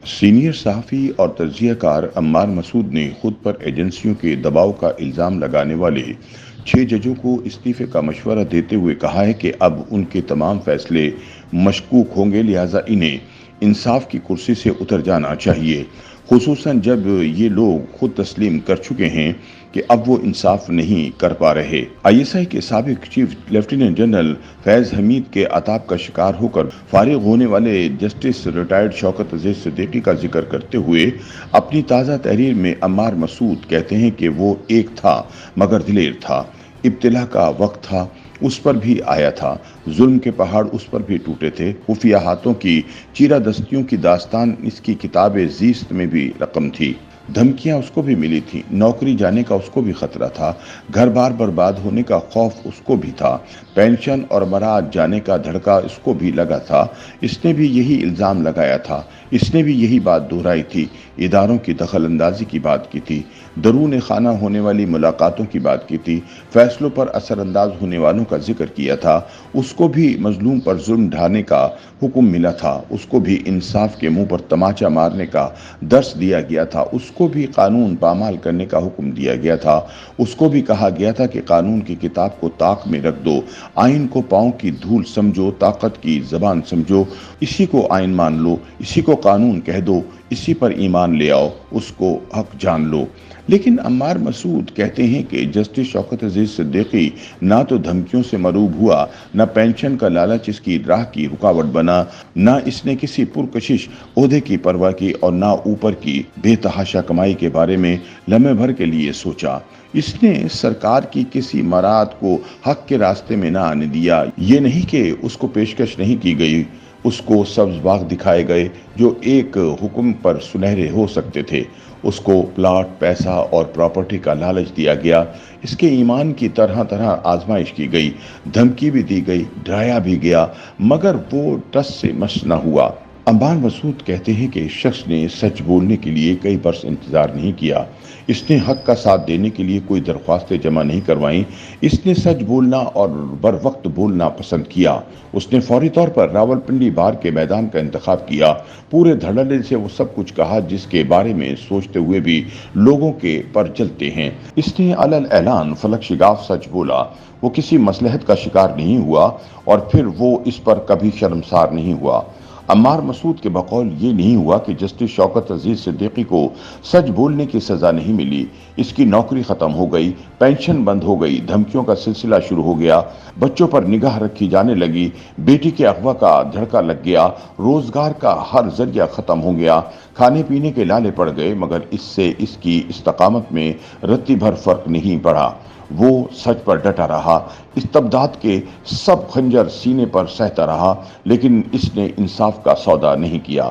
Senior صحافی اور تجزیہ کار عمار مسعود نے خود پر ایجنسیوں کے دباؤ کا الزام لگانے والے 6 ججوں کو استعفے کا مشورہ دیتے ہوئے کہا ہے کہ اب ان کے تمام فیصلے مشکوک ہوں گے، لہٰذا انہیں انصاف کی کرسی سے اتر جانا چاہیے، خصوصاً جب یہ لوگ خود تسلیم کر چکے ہیں کہ اب وہ انصاف نہیں کر پا رہے۔ آئی ایس آئی کے سابق چیف لیفٹیننٹ جنرل فیض حمید کے عطاب کا شکار ہو کر فارغ ہونے والے جسٹس ریٹائرڈ شوکت عزیز صدیقی کا ذکر کرتے ہوئے اپنی تازہ تحریر میں عمار مسعود کہتے ہیں کہ وہ ایک تھا مگر دلیر تھا، ابتلا کا وقت تھا، اس پر بھی آیا تھا، ظلم کے پہاڑ اس پر بھی ٹوٹے تھے، خفیہ ہاتھوں کی چیرہ دستیوں کی داستان اس کی کتاب زیست میں بھی رقم تھی، دھمکیاں اس کو بھی ملی تھی، نوکری جانے کا اس کو بھی خطرہ تھا، گھر بار برباد ہونے کا خوف اس کو بھی تھا، پینشن اور برات جانے کا دھڑکا اس کو بھی لگا تھا، اس نے بھی یہی الزام لگایا تھا، اس نے بھی یہی بات دہرائی تھی، اداروں کی دخل اندازی کی بات کی تھی، درون خانہ ہونے والی ملاقاتوں کی بات کی تھی، فیصلوں پر اثر انداز ہونے والوں کا ذکر کیا تھا، اس کو بھی مظلوم پر ظلم ڈھانے کا حکم ملا تھا، اس کو بھی انصاف کے منہ پر تماچا مارنے کا درس دیا گیا تھا، اس کو بھی قانون پامال کرنے کا حکم دیا گیا تھا، اس کو بھی کہا گیا تھا کہ قانون کی کتاب کو طاق میں رکھ دو، آئین کو پاؤں کی دھول سمجھو، طاقت کی زبان سمجھو، اسی کو آئین مان لو، اسی کو قانون کہہ دو، اسی پر ایمان لے آؤ، اس کو حق جان لو۔ لیکن عمار مسعود کہتے ہیں کہ جسٹس شوکت عزیز صدیقی نہ تو دھمکیوں سے مروب ہوا، نہ پینشن کا لالچ اس کی راہ کی رکاوٹ بنا، نہ اس نے کسی پرکشش عہدے کی پرواہ کی اور نہ اوپر کی بے تحاشا کمائی کے بارے میں لمحے بھر کے لیے سوچا۔ اس نے سرکار کی کسی مراد کو حق کے راستے میں نہ آنے دیا۔ یہ نہیں کہ اس کو پیشکش نہیں کی گئی، اس کو سبز باغ دکھائے گئے جو ایک حکم پر سنہرے ہو سکتے تھے، اس کو پلاٹ، پیسہ اور پراپرٹی کا لالچ دیا گیا، اس کے ایمان کی طرح طرح آزمائش کی گئی، دھمکی بھی دی گئی، ڈرایا بھی گیا، مگر وہ ٹس سے مس نہ ہوا۔ عمار مسعود کہتے ہیں کہ شخص نے سچ بولنے کے لیے کئی برس انتظار نہیں کیا، اس نے حق کا ساتھ دینے کے لیے کوئی درخواستیں جمع نہیں کروائیں، اس نے سچ بولنا اور بر وقت بولنا پسند کیا، اس نے فوری طور پر راولپنڈی بار کے میدان کا انتخاب کیا، پورے دھڑلے سے وہ سب کچھ کہا جس کے بارے میں سوچتے ہوئے بھی لوگوں کے پر جلتے ہیں، اس نے علل اعلان فلک شگاف سچ بولا، وہ کسی مصلحت کا شکار نہیں ہوا اور پھر وہ اس پر کبھی شرمسار نہیں ہوا۔ عمار مسعود کے بقول یہ نہیں ہوا کہ جسٹس شوکت عزیز صدیقی کو سچ بولنے کی سزا نہیں ملی، اس کی نوکری ختم ہو گئی، پینشن بند ہو گئی، دھمکیوں کا سلسلہ شروع ہو گیا، بچوں پر نگاہ رکھی جانے لگی، بیٹی کے اغوا کا دھڑکا لگ گیا، روزگار کا ہر ذریعہ ختم ہو گیا، کھانے پینے کے لالے پڑ گئے، مگر اس سے اس کی استقامت میں رتی بھر فرق نہیں پڑا، وہ سچ پر ڈٹا رہا، استبداد کے سب خنجر سینے پر سہتا رہا، لیکن اس نے انصاف کا سودا نہیں کیا،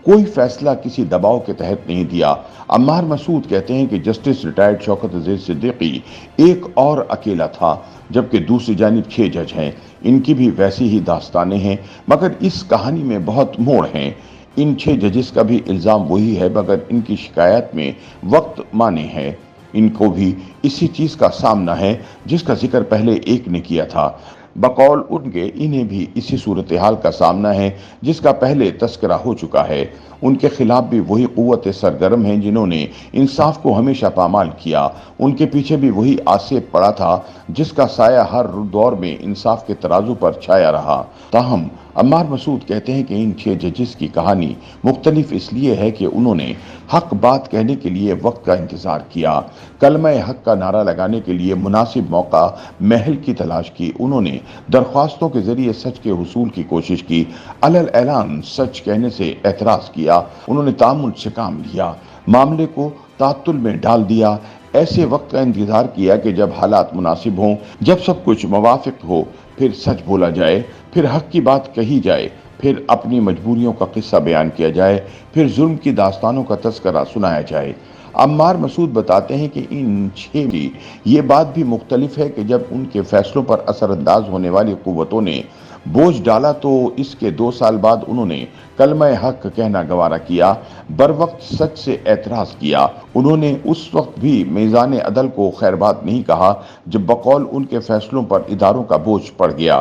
کوئی فیصلہ کسی دباؤ کے تحت نہیں دیا۔ عمار مسعود کہتے ہیں کہ جسٹس ریٹائرڈ شوکت عزیز صدیقی ایک اور اکیلا تھا، جبکہ دوسری جانب 6 جج ہیں، ان کی بھی ویسی ہی داستانیں ہیں، مگر اس کہانی میں بہت موڑ ہیں۔ ان 6 ججز کا بھی الزام وہی ہے، مگر ان کی شکایت میں وقت مانے ہے، ان کو بھی اسی چیز کا سامنا ہے جس کا ذکر پہلے ایک نے کیا تھا، بقول ان کے انہیں بھی اسی صورتحال کا سامنا ہے جس کا پہلے تذکرہ ہو چکا ہے، ان کے خلاف بھی وہی قوت سرگرم ہیں جنہوں نے انصاف کو ہمیشہ پامال کیا، ان کے پیچھے بھی وہی آسیب پڑا تھا جس کا سایہ ہر دور میں انصاف کے ترازو پر چھایا رہا۔ تاہم عمار مسعود کہتے ہیں کہ ان 6 ججز کی کہانی مختلف اس لیے ہے کہ انہوں نے حق بات کہنے کے لیے وقت کا انتظار کیا، کلمہ حق کا نعرہ لگانے کے لیے مناسب موقع محل کی تلاش کی، انہوں نے درخواستوں کے ذریعے سچ کے حصول کی کوشش کی، علل اعلان سچ کہنے سے اعتراض کیا، انہوں نے تعامل سے کام لیا، معاملے کو تعطل میں ڈال دیا، ایسے وقت کا انتظار کیا کہ جب حالات مناسب ہوں، جب سب کچھ موافق ہو، پھر سچ بولا جائے، پھر حق کی بات کہی جائے، پھر اپنی مجبوریوں کا قصہ بیان کیا جائے، پھر ظلم کی داستانوں کا تذکرہ سنایا جائے۔ عمار مسعود بتاتے ہیں کہ ان 6 کی یہ بات بھی مختلف ہے کہ جب ان کے فیصلوں پر اثر انداز ہونے والی قوتوں نے بوجھ ڈالا تو اس کے 2 سال بعد انہوں نے کلمہ حق کہنا گوارا کیا، بر وقت سچ سے اعتراض کیا، انہوں نے اس وقت بھی میزان عدل کو خیر بات نہیں کہا جب بقول ان کے فیصلوں پر اداروں کا بوجھ پڑ گیا،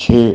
6